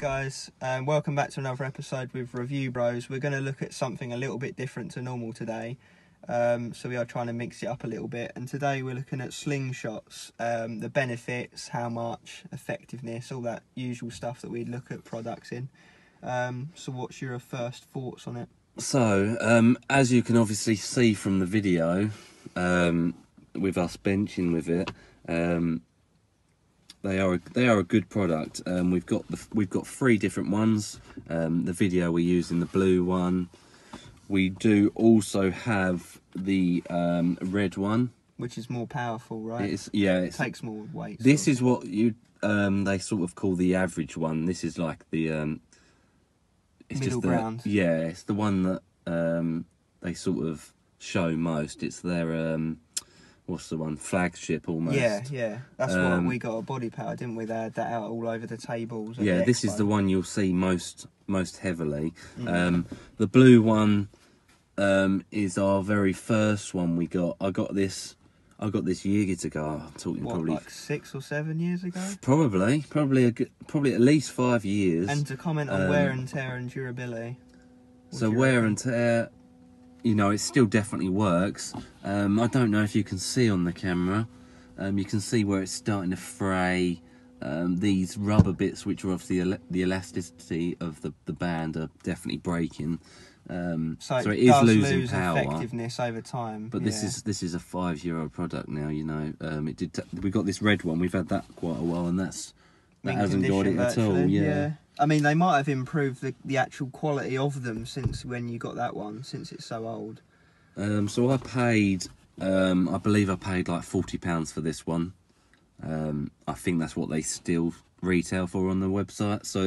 guys, welcome back to another episode with Review Bros. We're going to look at something a little bit different to normal today, so we are trying to mix it up a little bit, and today we're looking at slingshots, the benefits, how much, effectiveness, all that usual stuff that we look at products in. So what's your first thoughts on it? So, as you can obviously see from the video, with us benching with it, they are a good product. We've got three different ones. The video we're using the blue one. We do also have the red one, which is more powerful, right? It takes more weight. This is what you they sort of call the average one. This is like the it's middle just ground. Yeah, it's the one that they sort of show most. It's their what's the one, flagship almost. Yeah. That's what we got a body power, didn't we? They had that out all over the tables. Yeah, this is the one you'll see most heavily. The blue one is our very first one we got. I got this years ago. I'm talking probably like 6 or 7 years ago. Probably at least 5 years. And to comment on wear and tear and durability. So wear and tear, you know, it still definitely works. I don't know if you can see on the camera. You can see where it's starting to fray. These rubber bits, which are obviously the elasticity of the band, are definitely breaking. So it is losing power, effectiveness over time. But this is a 5-year-old product now. You know, we got this red one. We've had that quite a while, and that hasn't got it at all. Yeah. I mean, they might have improved the actual quality of them since when you got that one, since it's so old. So I paid, I believe I paid like £40 for this one. I think that's what they still retail for on the website. So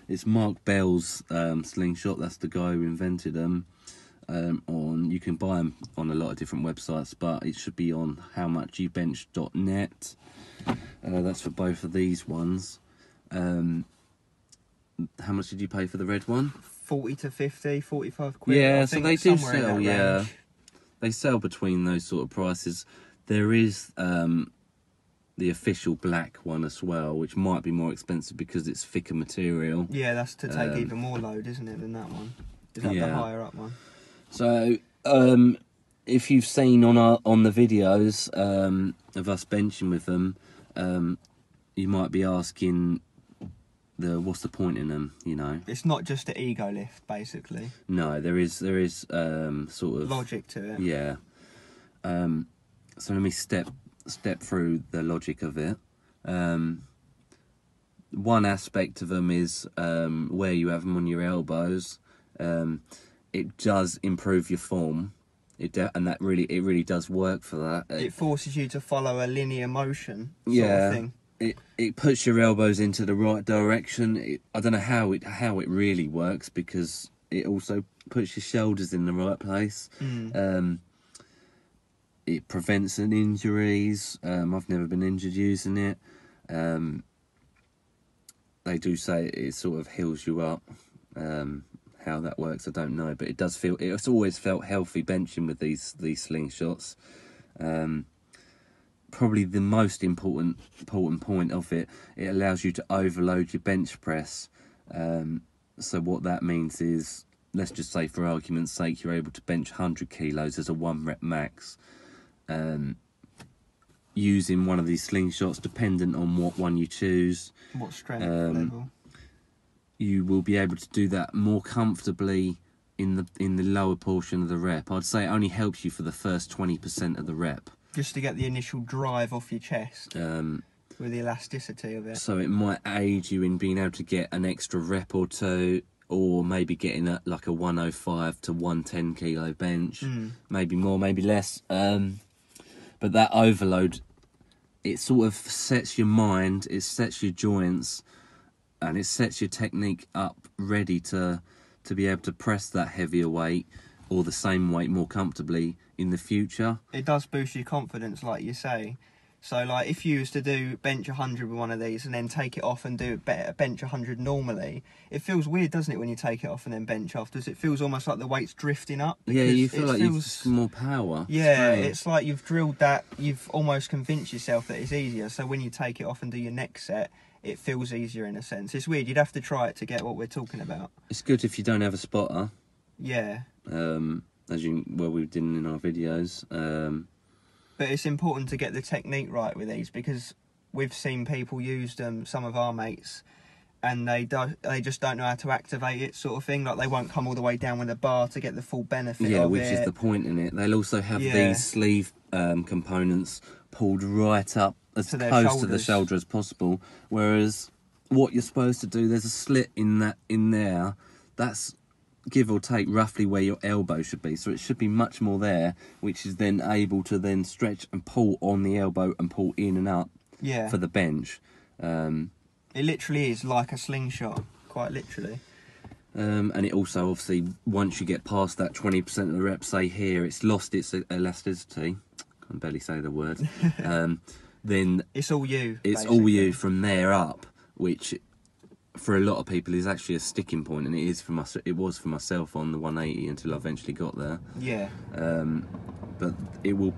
it's Mark Bell's Slingshot. That's the guy who invented them. You can buy them on a lot of different websites, but it should be on howmuchyoubench.net. That's for both of these ones. How much did you pay for the red one? 40 to 50, 45 quid. Yeah, so they do sell. Yeah, they sell between those sort of prices. There is the official black one as well, which might be more expensive because it's thicker material. Yeah, that's to take even more load, isn't it, than that one? Is that the higher up one? So, if you've seen on the videos of us benching with them, you might be asking, what's the point in them? You know, it's not just an ego lift, basically. No, there is sort of logic to it. Yeah. So let me step through the logic of it. One aspect of them is where you have them on your elbows. It does improve your form. And that really does work for that. It forces you to follow a linear motion. Sort of thing. It puts your elbows into the right direction. I don't know how it really works, because it also puts your shoulders in the right place. It prevents injuries. I've never been injured using it. They do say it sort of heals you up. How that works, I don't know, but it does feel. It's always felt healthy benching with these slingshots. Probably the most important point of it allows you to overload your bench press. So what that means is, let's just say for argument's sake, you're able to bench 100 kilos as a 1 rep max. Using one of these slingshots, dependent on what one you choose, what strength level, you will be able to do that more comfortably in the lower portion of the rep. I'd say it only helps you for the first 20% of the rep, just to get the initial drive off your chest, with the elasticity of it. So it might aid you in being able to get an extra rep or two, or maybe getting like a 105 to 110 kilo bench, maybe more, maybe less. But that overload, it sort of sets your mind, it sets your joints, and it sets your technique up ready to be able to press that heavier weight or the same weight more comfortably in the future. It does boost your confidence, like you say. So, like, if you was to do bench 100 with one of these and then take it off and do bench 100 normally, it feels weird, doesn't it, when you take it off and then bench afterwards? It feels almost like the weight's drifting up. Yeah, you feel like you've more power. Yeah, it's like you've drilled that, you've almost convinced yourself that it's easier. So when you take it off and do your next set, it feels easier in a sense. It's weird. You'd have to try it to get what we're talking about. It's good if you don't have a spotter. Yeah. As we did in our videos. But it's important to get the technique right with these, because we've seen people use them, some of our mates, and they just don't know how to activate it, sort of thing. Like, they won't come all the way down with a bar to get the full benefit of it. Yeah, which is the point in it. They'll also have these sleeve components pulled right up as close to the shoulder as possible. Whereas what you're supposed to do, there's a slit in there. That's give or take roughly where your elbow should be, so it should be much more there, which is then able to then stretch and pull on the elbow and pull in and up for the bench. It literally is like a slingshot, quite literally. And it also, obviously, once you get past that 20% of the reps, say here, it's lost its elasticity. I can barely say the word. Then it's all you. It's basically all you from there up, which for a lot of people is actually a sticking point, and it is for it was for myself on the 180 until I eventually got there. Yeah. But it will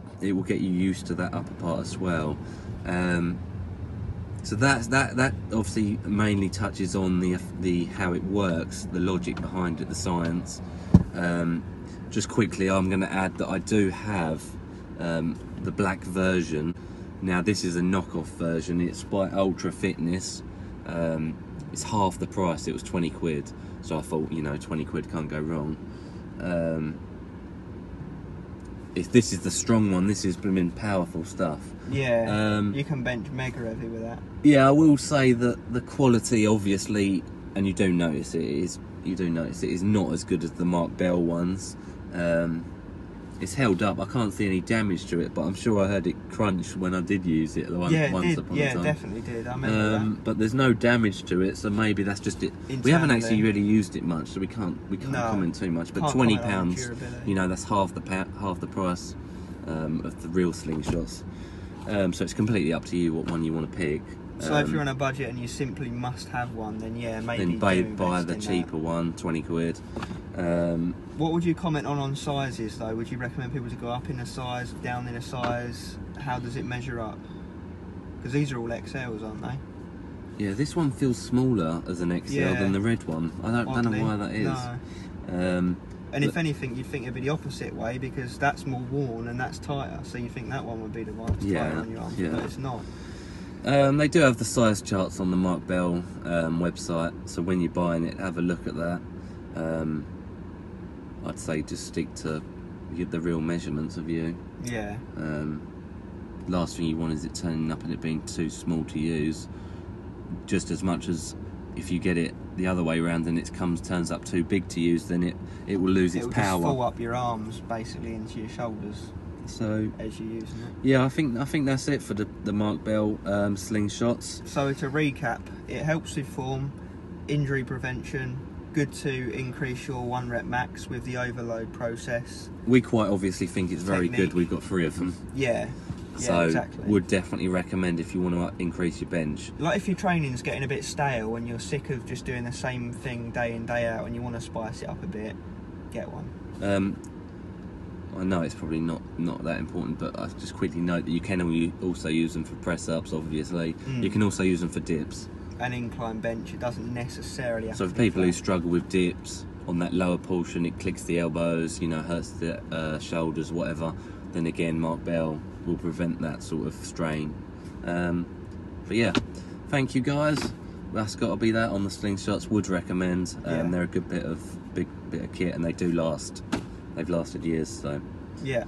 get you used to that upper part as well. So that obviously mainly touches on the how it works, the logic behind it, the science. Just quickly, I'm going to add that I do have the black version. Now, this is a knockoff version. It's by Ultra Fitness. It's half the price. It was 20 quid. So I thought, 20 quid can't go wrong. If this is the strong one, this is blooming powerful stuff. Yeah, you can bench mega heavy with that. Yeah, I will say that the quality, obviously, and you do notice it is not as good as the Mark Bell ones. It's held up. I can't see any damage to it, but I'm sure I heard it crunch when I did use it once upon a time. Yeah, definitely did. I remember that. But there's no damage to it, so maybe that's just it. Internally. We haven't actually really used it much, so we can't comment too much. But £20, that's half the price of the real slingshots. So it's completely up to you what one you want to pick. So if you're on a budget and you simply must have one, then yeah, maybe buy the cheaper one, 20 quid. What would you comment on sizes though? Would you recommend people to go up in a size, down in a size? How does it measure up? Because these are all XLs, aren't they? Yeah, this one feels smaller as an XL than the red one. I don't know why that is. No. And if anything, you'd think it'd be the opposite way, because that's more worn and that's tighter. So you think that one would be the one that's tighter on your arm, but it's not. They do have the size charts on the Mark Bell website, so when you're buying it, have a look at that. I'd say just stick to the real measurements of you. Yeah. Last thing you want is it turning up and it being too small to use. Just as much as if you get it the other way around and it turns up too big to use, then it will lose its power. It will just fall up your arms basically into your shoulders. So as you're using it. Yeah, I think that's it for the Mark Bell slingshots. So to recap, it helps with form, injury prevention, good to increase your 1 rep max with the overload process. We quite obviously think it's very good. We've got 3 of them. Yeah. So exactly. Would definitely recommend if you want to increase your bench. Like if your training's getting a bit stale and you're sick of just doing the same thing day in, day out, and you want to spice it up a bit, get one. I know it's probably not that important, but I just quickly note that you can also use them for press-ups, obviously. You can also use them for dips. An incline bench, it doesn't necessarily have to be for people who struggle with dips, on that lower portion, it clicks the elbows, hurts the shoulders, whatever, then again, Mark Bell will prevent that sort of strain. But yeah, thank you guys. That's got to be that on the slingshots. Would recommend. They're a good bit of kit, and they do last. They've lasted years, so. Yeah.